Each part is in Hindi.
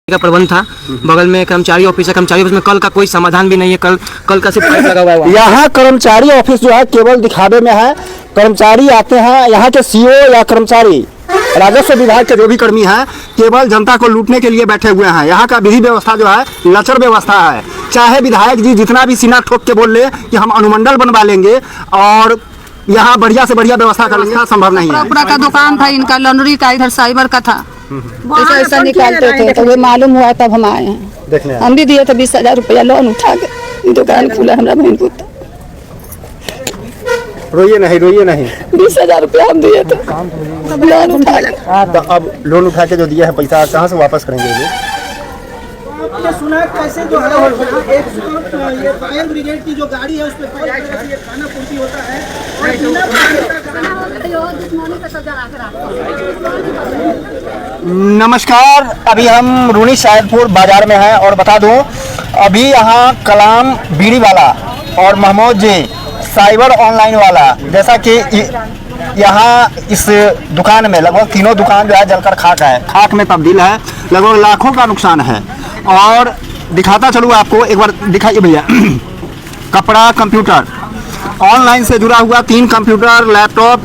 का प्रबंध था। बगल में कर्मचारी ऑफिस है, कर्मचारी ऑफिस में कल का कोई समाधान भी नहीं है। कल का सिर्फ पाइप लगा हुआ है। यहाँ कर्मचारी ऑफिस जो है केवल दिखावे में है। कर्मचारी आते हैं, यहाँ के सीओ या कर्मचारी राजस्व विभाग के जो भी कर्मी हैं केवल जनता को लूटने के लिए बैठे हुए हैं। यहाँ का विधि व्यवस्था जो है लचर व्यवस्था है। चाहे विधायक जी जितना भी सीना ठोक के बोल ले कि हम अनुमंडल बनवा लेंगे और यहाँ बढ़िया से बढ़िया व्यवस्था कर लेंगे, संभव नहीं है। कपड़ा का दुकान था इनका, लॉन्ड्री का, इधर साइबर का था। ऐसा निकालते थे तो ये मालूम हुआ तब हम आए हैं देखने। हम भी दिए थे 20,000 रुपया लोन उठा के, दुकान खुला हमारा बहन को। रोइए नहीं 20,000 रुपया हम दिए थे लोन उठा के। तो अब लोन उठा के जो दिया है पैसा कहाँ से वापस करेंगे ये? आपने सुना कैसे जो है ये फायर ब्रिगेड की जो गाड़ी है उस पर खाना पूर्ति होता है नमस्कार, अभी हम रूनी सैदपुर बाजार में हैं और बता दूं अभी यहाँ कलाम बीड़ी वाला और महमूद जी साइबर ऑनलाइन वाला, जैसा कि यहाँ इस दुकान में लगभग तीनों दुकान जो है जलकर खाक में तब्दील है। लगभग लाखों का नुकसान है। और दिखाता चलूँ आपको, एक बार दिखाइए भैया। कपड़ा, कंप्यूटर, ऑनलाइन से जुड़ा हुआ 3 कंप्यूटर, लैपटॉप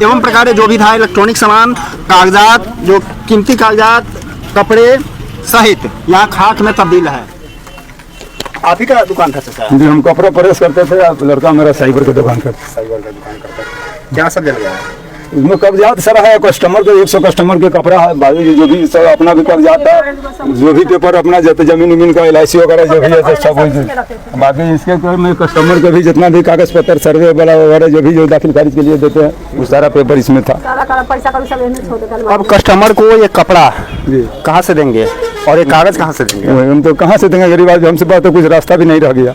एवं प्रकार जो भी था इलेक्ट्रॉनिक सामान, कागजात, जो कीमती कागजात, कपड़े सहित यहाँ खाक में तब्दील है। आप ही का दुकान था चाचा? जी, हम कपड़ा प्रेस करते थे। लड़का मेरा साइबर का दुकान करता। क्या सब जल गया है? इसमें कागजात सारा है, कस्टमर के 100 कस्टमर के कपड़ा है, बाकी जो भी सब अपना भी कागजात है, जो भी पेपर अपना जमीन का LIC वगैरह जो भी है सब। बाकी इसके में कस्टमर के भी जितना भी कागज पत्र सर्वे वगैरह जो भी जो दाखिल खारिज के लिए देते हैं वो सारा पेपर इसमें था। अब कस्टमर को ये कपड़ा कहाँ से देंगे और ये कागज कहाँ से देंगे? हम तो कहाँ से देंगे? गरीब आदमी, हमसे पास तो कुछ रास्ता भी नहीं रह गया।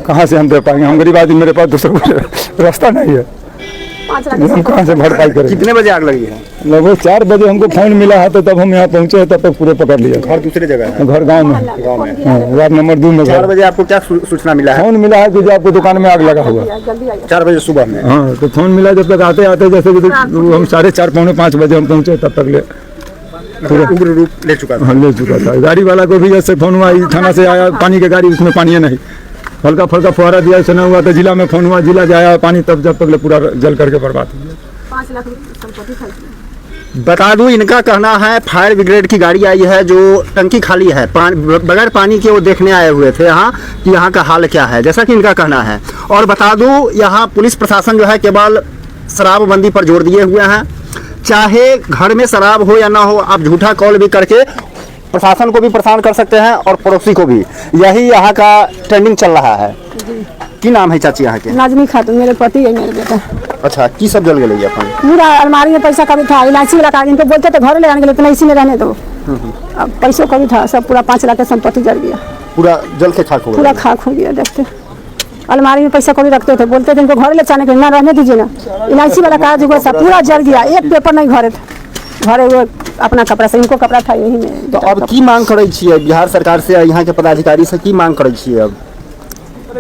कहाँ से हम दे पाएंगे? हम गरीब आदमी, मेरे पास दूसरा कुछ रास्ता नहीं है। हम कहाँ से भरपाई करें? कितने बजे आग लगी है? लगभग 4 बजे हमको फोन मिला है, तो तब हम यहाँ पहुँचे, तब तक पूरे पकड़ लिया। घर दूसरी जगह है? घर गांव में वार्ड नंबर 2 में। 4 बजे आपको क्या सूचना मिला है? फोन मिला है कि जो आपको दुकान में आग लगा हुआ। 4 बजे सुबह में? हाँ, तो फोन मिला। जब तक आते आते जैसे कि हम 4:30 पौने 5 बजे हम पहुँचे, तब तक उग्र रूप ले चुका था। गाड़ी वाला को भी जैसे फोन हुआ थाना से आया, पानी की गाड़ी, उसमें पानी नहीं, हल्का फुल्का फुहारा दिया, ऐसा नहीं हुआ। तो जिला में फोन हुआ, जिला जाया पानी, तब जब तक पूरा जल करके बर्बाद हो गया। 5 लाख संपत्ति। बता दूं, इनका कहना है फायर ब्रिगेड की गाड़ी आई है जो टंकी खाली है, बगैर पानी के वो देखने आए हुए थे यहाँ कि यहाँ का हाल क्या है, जैसा कि इनका कहना है। और बता दूं यहाँ पुलिस प्रशासन जो है केवल शराबबंदी पर जोर दिए हुए हैं। चाहे घर में शराब हो या ना हो, आप झूठा कॉल भी करके प्रशासन को भी परेशान कर सकते हैं और पड़ोसी को भी। यही यहाँ का ट्रेंडिंग चल रहा है। की नाम है चाची यहाँ के? नाजमी खातून, मेरे पति है, मेरे बेटा। अच्छा, की सब जल गई अपन? पूरा अलमारी में पैसा कभी था, इलायची वाला कागज, इनको बोलते थे घर ले आने के लिए, इतना इसी में रहने दो। अब पैसों कभी था, सब पूरा 5 लाख का संपत्ति जल गया। पूरा जल के खाक हो गया? पूरा खाक हो गया। देखते अलमारी में पैसा कभी रखते थे, बोलते थे इनको घर ले जाने के लिए, ना रहने दीजिए ना। इलायची वाला कागज सब पूरा जल गया, एक पेपर नहीं घरे वो अपना कपड़ा से, इनको कपड़ा था यही में। तो अब की मांग करे छिए बिहार सरकार से, यहाँ के पदाधिकारी से की मांग करे छिए? अब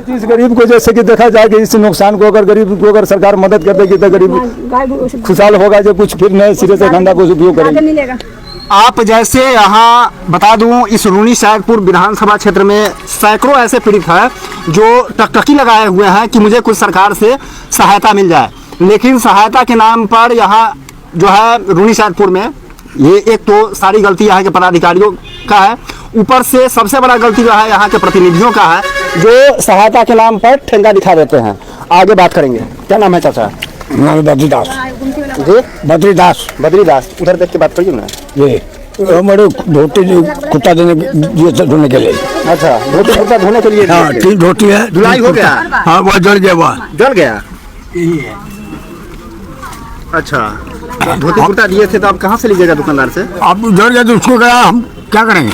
इस गरीब को जैसे कि देखा जाए कि इस नुकसान को अगर गरीब को अगर सरकार मदद कर देगी तो गरीब खुशहाल होगा, जो कुछ फिर नए सिरे से धंधा को उपयोग करेगा। आप जैसे यहाँ बता दूं इस रूनी सैदपुर विधानसभा क्षेत्र में सैकड़ों ऐसे पीड़ित हैं जो टकटकी लगाए हुए हैं कि मुझे कुछ सरकार से सहायता मिल जाए। लेकिन सहायता के नाम पर यहाँ जो है रूनी सैदपुर में ये एक तो सारी गलती यहाँ के पदाधिकारियों का है, ऊपर से सबसे बड़ा गलती जो है यहाँ के प्रतिनिधियों का है जो सहायता के नाम पर ठेंगा दिखा देते हैं। आगे बात करेंगे। क्या नाम है चाचा? बद्रीदास जी, बद्रीदास। उधर देख के बात करिए ना। ये हमारे धोती कुत्ता धोने के लिए। अच्छा, धोती कुत्ता धोने के लिए? हाँ, 3 धोती है। धुलाई हो गया? हाँ, वो जल गया। अच्छा, धोती कुर्ता दिए थे तो आप कहाँ से लीजिएगा? दुकानदार से? आप जल गया तो उसको गया, हम क्या करेंगे?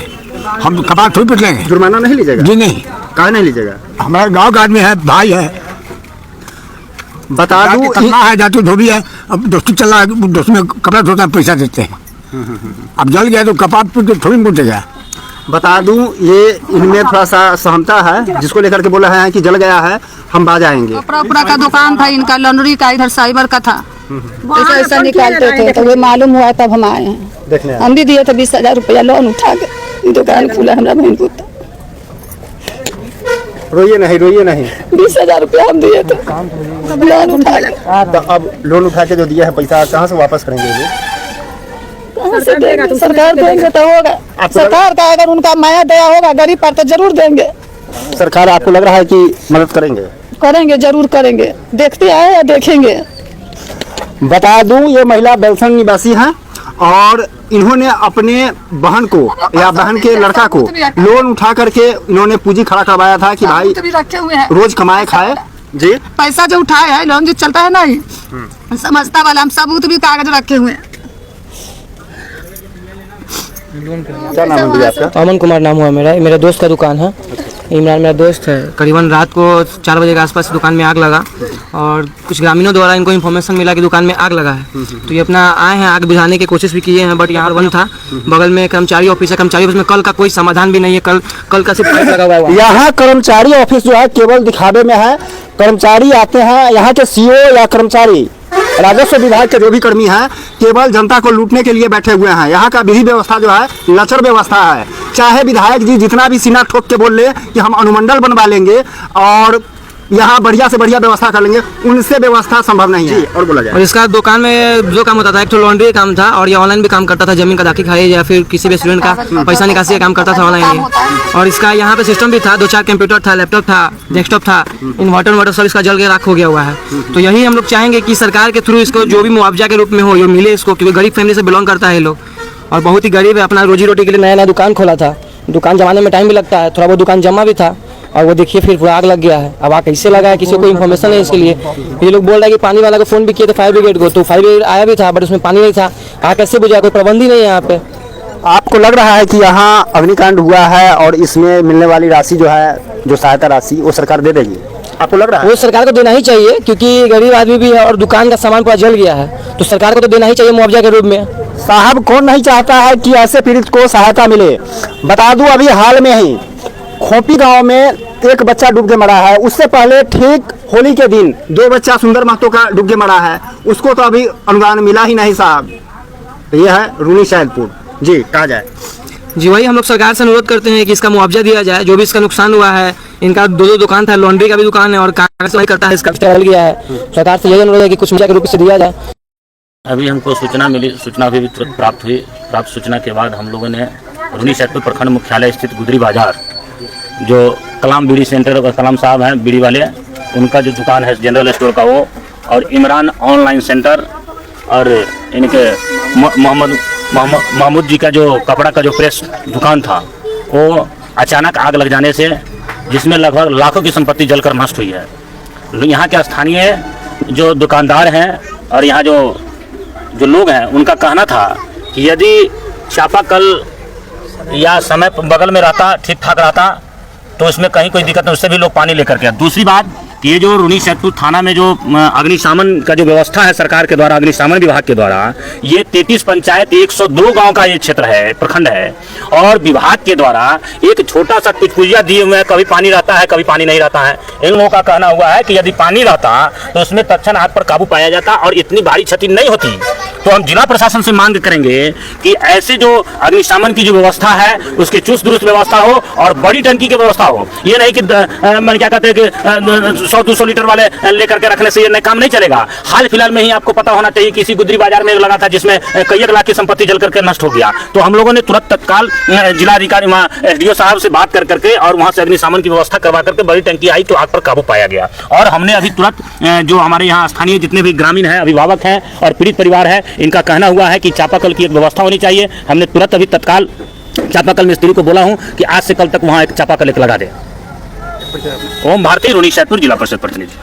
हम कपाट थोड़ी पिट लेंगे। जुर्माना नहीं लीजिएगा? जी नहीं। कहाँ नहीं लीजिएगा? हमारे गांव का आदमी है, भाई है। बता दूं कितना है, जाते धोबी है, अब दोस्ती चल रहा है, दोस्त में कपड़ा धोता है, पैसा देते हैं। अब जल गया तो कपाट पिट थोड़ी मुटेगा। बता दूं ये इनमें थोड़ा सा सहमता है, जिसको लेकर के बोला है कि जल गया है, हम बाज आएंगे। कपड़ा का दुकान था इनका, लॉन्ड्री का, इधर साइबर का था। ऐसा निकालते थे तो ये मालूम हुआ तब हम आए हैं देखने। हम भी दिए थे 20,000 रुपया लोन उठा के। दुकान खुला हमारा बहन को। रोइए नहीं 20,000 रुपया हम दिए थे लोन उठा के। तो अब लोन उठा के जो दिया है पैसा कहाँ से वापस करेंगे ये? कहाँ से देंगे? सरकार देंगे तो होगा। सरकार का अगर उनका माया दया होगा गरीब पर तो जरूर देंगे। सरकार आपको लग रहा है कि मदद करेंगे? जरूर करेंगे। देखते आए या देखेंगे। बता दूं ये महिला बेलसन निवासी हैं और इन्होंने अपने बहन को या बहन के लड़का को लोन उठा करके इन्होंने पूंजी खड़ा करवाया था कि भाई रखे हुए हैं रोज कमाए खाए जी। पैसा जो उठाए है लोन जो चलता है नहीं समझता वाला हम सबूत भी कागज रखे हुए हैं। क्या नाम है भैया आपका? अमन कुमार नाम हुआ मेरा, मेरे दोस्त का दुकान है। इमरान मेरा दोस्त है। करीबन रात को 4 बजे के आसपास दुकान में आग लगा और कुछ ग्रामीणों द्वारा इनको इन्फॉर्मेशन मिला कि दुकान में आग लगा है। तो ये अपना आए हैं, आग बुझाने की कोशिश भी किए हैं, बट यहाँ बंद था। बगल में कर्मचारी ऑफिस है, कर्मचारी ऑफिस में कल का कोई समाधान भी नहीं है। कल का सिर्फ पाइप लगा हुआ है। यहाँ कर्मचारी ऑफिस जो है केवल दिखावे में है। कर्मचारी आते हैं, यहाँ के सीओ या कर्मचारी राजस्व विभाग के जो भी कर्मी हैं केवल जनता को लूटने के लिए बैठे हुए हैं। यहाँ का विधि व्यवस्था जो है लचर व्यवस्था है। चाहे विधायक जी जितना भी सीना ठोक के बोल ले कि हम अनुमंडल बनवा लेंगे और यहाँ बढ़िया से बढ़िया व्यवस्था कर लेंगे, उनसे व्यवस्था संभव नहीं है। और बोला जाए और इसका दुकान में जो काम होता था, एक तो लॉन्ड्री काम था और ये ऑनलाइन भी काम करता था। जमीन का दाखिल खाई या फिर किसी भी स्टूडेंट का पैसा निकासी का काम करता था ऑनलाइन। और इसका यहाँ पे सिस्टम भी था, 2-4 कंप्यूटर था, लैपटॉप था, डेस्कटॉप था, इन्वर्टर सब इसका जल के राख हो गया हुआ है। तो यही हम लोग चाहेंगे कि सरकार के थ्रू इसको जो भी मुआवजा के रूप में हो ये मिले इसको, क्योंकि गरीब फैमिली से बिलोंग करता है ये लोग और बहुत ही गरीब है। अपना रोजी रोटी के लिए नया दुकान खोला था। दुकान जमाने में टाइम भी लगता है, थोड़ा बहुत दुकान जमा भी था और वो देखिए फिर पूरा आग लग गया है। अब आग कैसे लगा है किसी को इन्फॉर्मेशन है इसके लिए। ये लोग बोल रहे हैं कि पानी वाला को फोन भी किए थे फायर ब्रिगेड को, तो फायर ब्रिगेड आया भी था बट उसमें पानी नहीं था। आग कैसे बुझा, कोई प्रबंध ही नहीं है यहाँ पे। आपको लग रहा है कि यहाँ अग्निकांड हुआ है और इसमें मिलने वाली राशि जो है, जो सहायता राशि, वो सरकार दे देगी? आपको लग रहा है वो सरकार को देना ही चाहिए, क्योंकि गरीब आदमी भी है और दुकान का सामान पूरा जल गया है, तो सरकार को तो देना ही चाहिए मुआवजा के रूप में। साहब कौन नहीं चाहता है कि ऐसे पीड़ित को सहायता मिले। बता दूं अभी हाल में ही खोपी गांव में एक बच्चा डूब के मरा है। उससे पहले ठीक होली के दिन 2 बच्चा सुंदर महतो का डूब के मरा है, उसको तो अभी अनुदान मिला ही नहीं साहब। तो ये है रूनी सैदपुर जी। कहा जाए जी वही हम लोग सरकार से अनुरोध करते हैं कि इसका मुआवजा दिया जाए, जो भी इसका नुकसान हुआ है। इनका 2 दुकान था, लॉन्ड्री का भी दुकान है और कागज वही करता है, इसका चल गया है। सरकार से यही अनुरोध है कि कुछ मुआवजा के रूप से दिया जाए। अभी हमको सूचना मिली, सूचना भी तुरंत प्राप्त हुई। प्राप्त सूचना के बाद हम लोगों ने रूनी सैदपुर प्रखंड मुख्यालय स्थित गुदरी बाजार, जो कलाम बीड़ी सेंटर और कलाम साहब हैं बीड़ी वाले, उनका जो दुकान है जनरल स्टोर का वो, और इमरान ऑनलाइन सेंटर और इनके महमूद जी का जो कपड़ा का जो प्रेस दुकान था, वो अचानक आग लग जाने से जिसमें लगभग लाखों की संपत्ति जलकर नष्ट हुई है। यहाँ के स्थानीय जो दुकानदार हैं और यहाँ जो लोग हैं उनका कहना था कि यदि चापाकल या समय बगल में रहता, ठीक ठाक रहता, तो इसमें कहीं कोई दिक्कत नहीं, उससे भी लोग पानी लेकर के। दूसरी बात कि ये जो रूनी सैदपुर थाना में जो अग्निशमन का जो व्यवस्था है सरकार के द्वारा, अग्निशमन विभाग के द्वारा, ये 33 पंचायत 102 गांव का ये क्षेत्र है, प्रखंड है, और विभाग के द्वारा एक छोटा सा टुचपुजिया दिए हुए हैं, कभी पानी रहता है कभी पानी नहीं रहता है। इन लोगों का कहना हुआ है कि यदि पानी रहता तो उसमें तत्क्षण आग पर काबू पाया जाता और इतनी भारी क्षति नहीं होती। तो हम जिला प्रशासन से मांग करेंगे कि ऐसे जो अग्निशमन की जो व्यवस्था है उसकी चुस्त दुरुस्त व्यवस्था हो और बड़ी टंकी की व्यवस्था हो। ये नहीं कि मैंने क्या कहते हैं कि 100-200 लीटर वाले लेकर के रखने से ये काम नहीं चलेगा। हाल फिलहाल में ही आपको पता होना चाहिए कि इसी गुदरी बाजार में लगा था जिसमें कई लाख की संपत्ति जल करके नष्ट हो गया। तो हम लोगों ने तुरंत तत्काल जिलाधिकारी SDO साहब से बात कर करके और वहां से अग्निशमन की व्यवस्था करवा करके बड़ी टंकी आई तो आग पर काबू पाया गया। और हमने अभी तुरंत जो हमारे यहाँ स्थानीय जितने भी ग्रामीण हैं, अभिभावक हैं और पीड़ित परिवार है, इनका कहना हुआ है कि चापाकल की एक व्यवस्था होनी चाहिए। हमने तुरंत अभी तत्काल चापाकल मिस्त्री को बोला हूँ कि आज से कल तक वहाँ एक चापाकल लगा दे। ओम भारती, रूनी सैदपुर, जिला परिषद प्रतिनिधि।